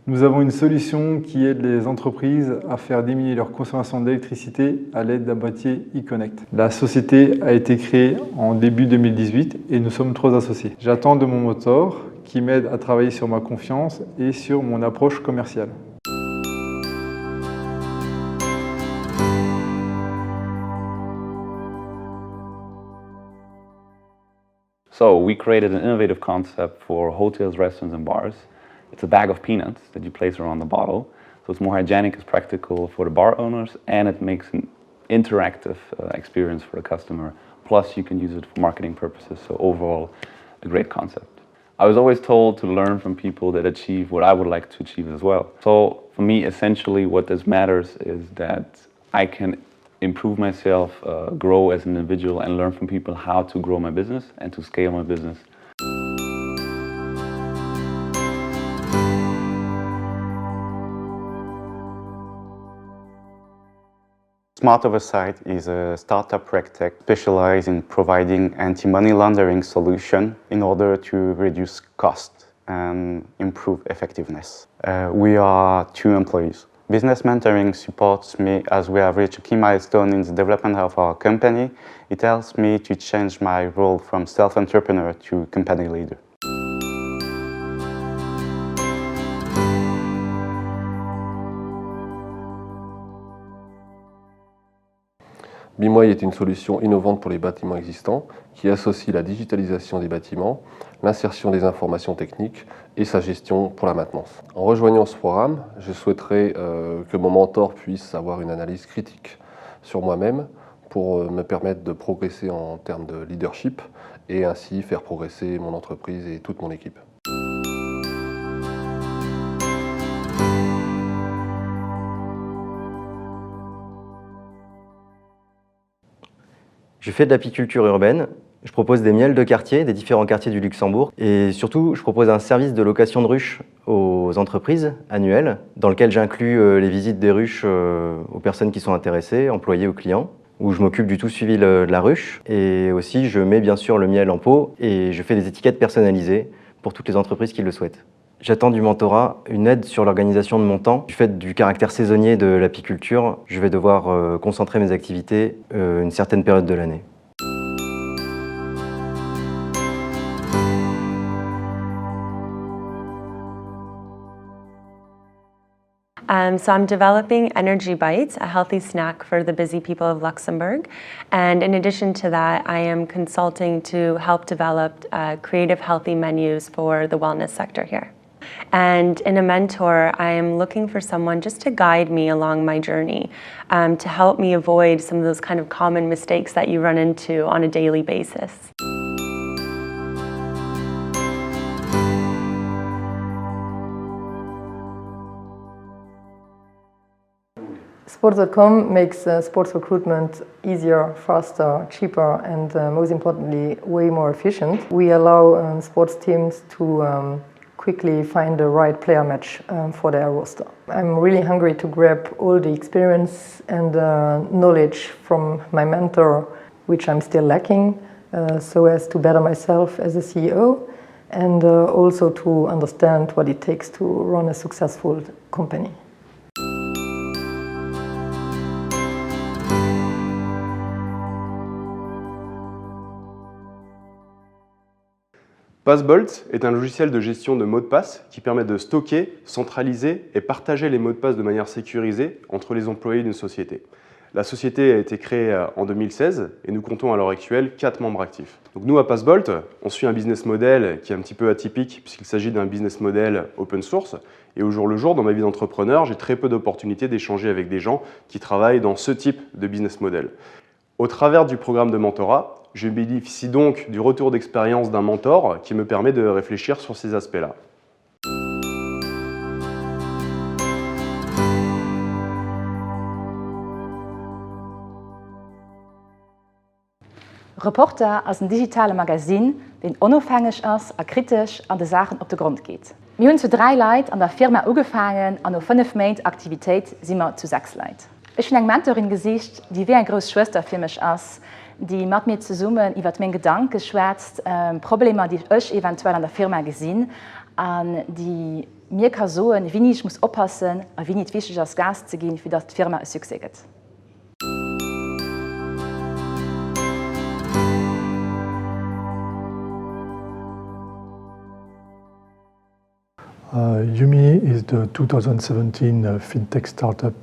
Nous avons une solution qui aide les entreprises à faire diminuer leur consommation d'électricité à l'aide d'un boîtier e-Connect. La société a été créée en début 2018 et nous sommes 3 associés. J'attends de mon mentor qui m'aide à travailler sur ma confiance et sur mon approche commerciale. So we created an innovative concept for hotels, restaurants and bars. It's a bag of peanuts that you place around the bottle. So it's more hygienic, it's practical for the bar owners, and it makes an interactive experience for the customer. Plus you can use it for marketing purposes, so overall a great concept. I was always told to learn from people that achieve what I would like to achieve as well. So for me, essentially what this matters is that I can improve myself, grow as an individual and learn from people how to grow my business and to scale my business. Smart Oversight is a startup regtech specialized in providing anti-money laundering solution in order to reduce cost and improve effectiveness. We are 2 employees. Business mentoring supports me as we have reached a key milestone in the development of our company. It helps me to change my role from self-entrepreneur to company leader. BeMway est une solution innovante pour les bâtiments existants qui associe la digitalisation des bâtiments, l'insertion des informations techniques et sa gestion pour la maintenance. En rejoignant ce programme, je souhaiterais que mon mentor puisse avoir une analyse critique sur moi-même pour me permettre de progresser en termes de leadership et ainsi faire progresser mon entreprise et toute mon équipe. Je fais de l'apiculture urbaine, je propose des miels de quartier, des différents quartiers du Luxembourg et surtout je propose un service de location de ruches aux entreprises annuelles dans lequel j'inclus les visites des ruches aux personnes qui sont intéressées, employées ou clients, où je m'occupe du tout suivi de la ruche et aussi je mets bien sûr le miel en pot et je fais des étiquettes personnalisées pour toutes les entreprises qui le souhaitent. J'attends du mentorat une aide sur l'organisation de mon temps. Du fait du caractère saisonnier de l'apiculture, je vais devoir concentrer mes activités une certaine période de l'année. So I'm developing Energy Bites, a healthy snack for the busy people of Luxembourg. And in addition to that, I am consulting to help develop creative healthy menus for the wellness sector here. And in a mentor, I am looking for someone just to guide me along my journey, to help me avoid some of those kind of common mistakes that you run into on a daily basis. Sports.com makes sports recruitment easier, faster, cheaper and most importantly, way more efficient. We allow sports teams to quickly find the right player match for their roster. I'm really hungry to grab all the experience and knowledge from my mentor, which I'm still lacking, so as to better myself as a CEO and also to understand what it takes to run a successful company. Passbolt est un logiciel de gestion de mots de passe qui permet de stocker, centraliser et partager les mots de passe de manière sécurisée entre les employés d'une société. La société a été créée en 2016 et nous comptons à l'heure actuelle 4 membres actifs. Donc nous à Passbolt, on suit un business model qui est un petit peu atypique puisqu'il s'agit d'un business model open source et au jour le jour dans ma vie d'entrepreneur, j'ai très peu d'opportunités d'échanger avec des gens qui travaillent dans ce type de business model. Au travers du programme de mentorat, je bénéficie donc du retour d'expérience d'un mentor qui me permet de réfléchir sur ces aspects-là. Reporter ist ein digitales Magazin, das unabhängig ist und kritisch an die Sachen auf den Grund geht. Wir haben zu 3 Leuten an der Firma angefangen und nach 5 Monaten Aktivität sind wir zu 6 Leuten. Ich bin eine Mentorin, die wie eine große Schwester für mich ist, die mit mir zusammen über meine Gedanken schwätzt, Probleme, die ich eventuell an der Firma gesehen und die mir kann sagen, wie ich muss aufpassen und wie nicht wichtig als Gas zu gehen, für dass die Firma ein Success wird. Yumi is the 2017 FinTech Startup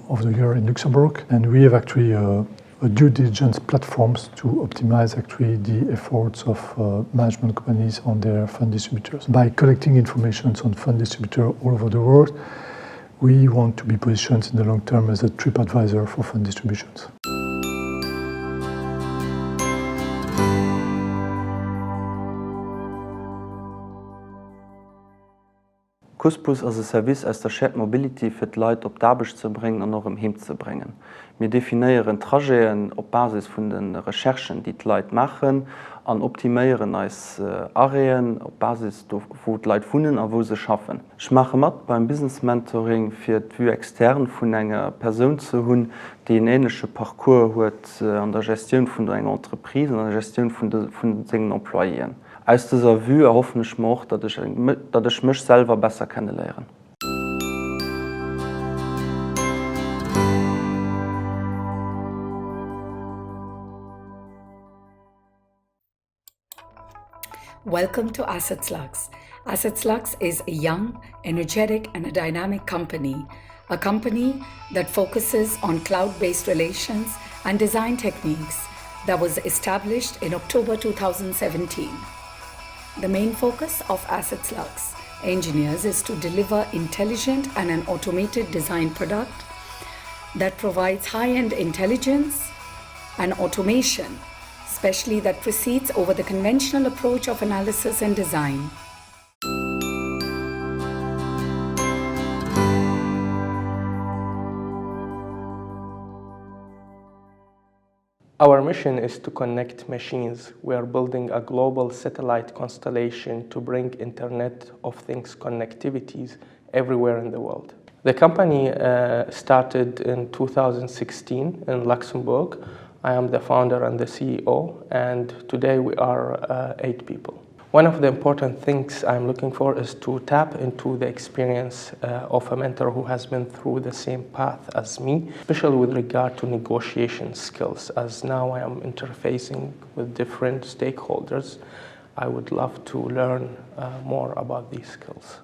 of the Year in Luxembourg, and we have actually a due diligence platforms to optimize actually the efforts of management companies on their fund distributors. By collecting information on fund distributors all over the world, we want to be positioned in the long term as a TripAdvisor for fund distributions. Kuspus as e Service aus der Shared Mobility fir Leiit op d'Arbeit zu bringen an noch im Heim zu bringen. Wir definieren Trajeten op Basis vun den Recherchen, die d'Leiit machen, an optimieren als Areen op Basis wo d'Leiit vunnen a wo se schaffen. Ich mache mat beim Business Mentoring fir d'Vue extern vun enger Person zu hunn, die en ähnlichsche Parcours huet an der Gestion vun enger Entreprise, an der Gestion vun segen Employien. Aus dieser Vue erhoffe ich mir auch, dass ich mich selber besser kennenlerne. Welcome to AssetSlux. AssetSlux is a young, energetic, and a dynamic company. A company that focuses on cloud-based relations and design techniques that was established in October 2017. The main focus of AssetSlux engineers is to deliver intelligent and an automated design product that provides high-end intelligence and automation, especially that proceeds over the conventional approach of analysis and design. Our mission is to connect machines. We are building a global satellite constellation to bring Internet of Things connectivities everywhere in the world. The company started in 2016 in Luxembourg. I am the founder and the CEO, and today we are 8 people. One of the important things I'm looking for is to tap into the experience of a mentor who has been through the same path as me, especially with regard to negotiation skills. As now I am interfacing with different stakeholders, I would love to learn more about these skills.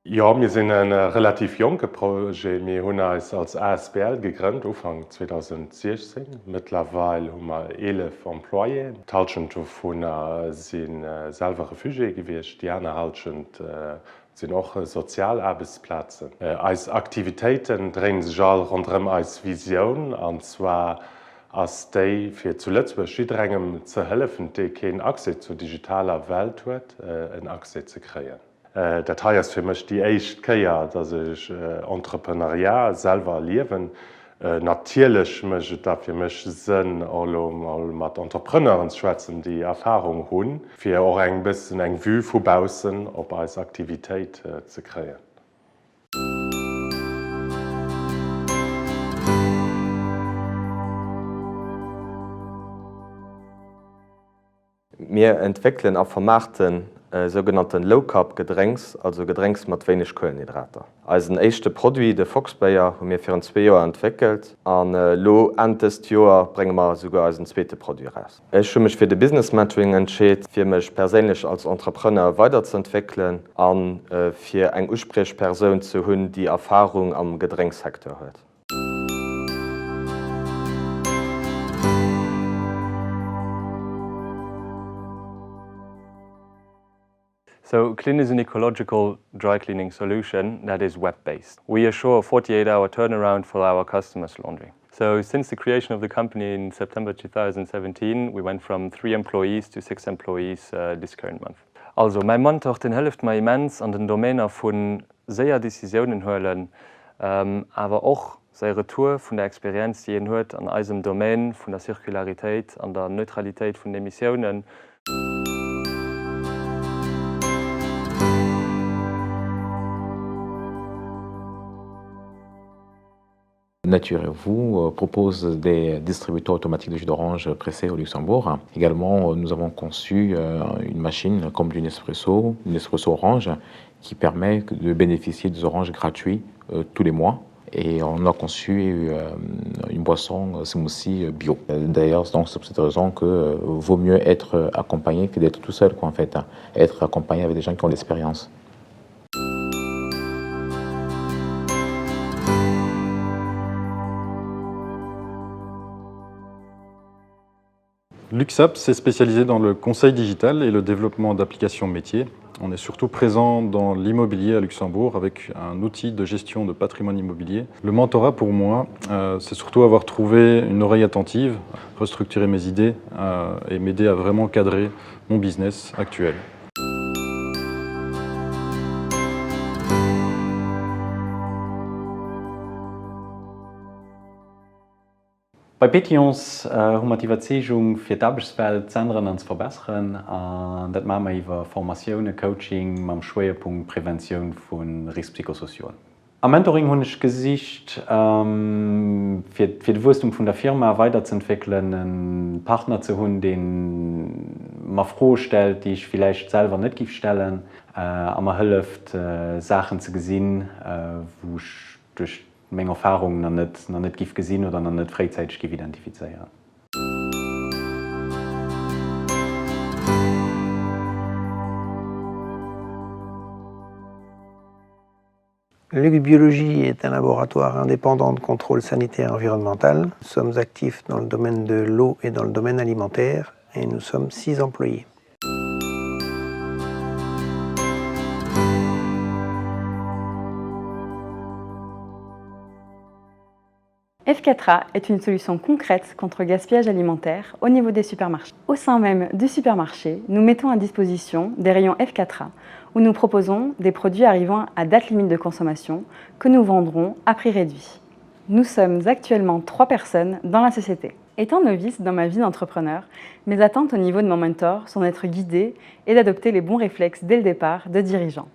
Ja, wir sind ein relativ junges Projekt. Wir haben uns als ASBL gegründet, Anfang 2016. Mittlerweile haben wir 11 Employés. Die Hälfte davon sind selber Refugiés gewesen. Die andere Hälfte sind auch Sozialarbeitsplätze. Als Aktivitäten drehen sich alle rundherum als Vision, und zwar als die für zuletzt Schülerungen zu helfen, die keinen Access zur digitalen Welt haben, einen Access zu kreieren. Das heißt für mich die erste Kehr, dass ich Entrepreneuriat selber leben. Natürlich möchte das für mich Sinn, mit Entrepreneuren zu schwätzen, die Erfahrung haben, für auch ein bisschen ein Vue von außen auf als Aktivität zu kreieren. Wir entwickeln und vermarkten sogenannten Low-Carb-Gedrängs, also Gedrängs mit wenig Kohlenhydrate. Als ein erstes Produkt, der Foxbayer, haben wir für 2 Jahre entwickelt. Und Ende des Jahres bringen wir sogar als ein zweites Produkt raus. Ich habe mich für das Business Mentoring entschieden, für mich persönlich als Entrepreneur weiterzuentwickeln und für eine Ansprechperson zu haben, die Erfahrung am Gedrängssektor hat. So Clean is an ecological dry cleaning solution that is web-based. We assure a 48-hour turnaround for our customers' laundry. So since the creation of the company in September 2017, we went from 3 employees to 6 employees this current month. Also mein Mentor hilft mir immens an den Domänen von sehr Decisionen holen, aber auch seine Retour von der Experience, die hört an diesem Domain von der Zirkularität, an der Neutralität von Emissionen. Nature et vous propose des distributeurs automatiques de jus d'orange pressés au Luxembourg. Également, nous avons conçu une machine comme du Nespresso orange, qui permet de bénéficier des oranges gratuits tous les mois. Et on a conçu une boisson smoothie bio. D'ailleurs, c'est pour cette raison que vaut mieux être accompagné que d'être tout seul, en fait. Être accompagné avec des gens qui ont l'expérience. Luxap s'est spécialisé dans le conseil digital et le développement d'applications métiers. On est surtout présent dans l'immobilier à Luxembourg avec un outil de gestion de patrimoine immobilier. Le mentorat pour moi, c'est surtout avoir trouvé une oreille attentive, restructurer mes idées et m'aider à vraiment cadrer mon business actuel. Bei Petions Motivationung fir d'Arbechtswelt Zentren ans verbessern, dat ma iwwer Formatioune, Coaching, mam Schwerpunkt Prävention vun Riskpsychosozial. Am Mentoring hunnech Gesicht fir d'Wustum vun der Firma weiterzuentwickeln, einen Partner zu hunn, den ma froh stellt, die ich vielleicht selber net gif stellen, a ma hëlleft Sachen ze gesinn, wo ich durch Menge Erfahrungen noch nicht gif gesehen oder noch nicht freizeitig gif identifizieren. Lux Biologie est un laboratoire indépendant de contrôle sanitaire environnemental. Nous sommes actifs dans le domaine de l'eau et dans le domaine alimentaire et nous sommes 6 employés. F4A est une solution concrète contre le gaspillage alimentaire au niveau des supermarchés. Au sein même du supermarché, nous mettons à disposition des rayons F4A où nous proposons des produits arrivant à date limite de consommation que nous vendrons à prix réduit. Nous sommes actuellement 3 personnes dans la société. Étant novice dans ma vie d'entrepreneur, mes attentes au niveau de mon mentor sont d'être guidée et d'adopter les bons réflexes dès le départ de dirigeant.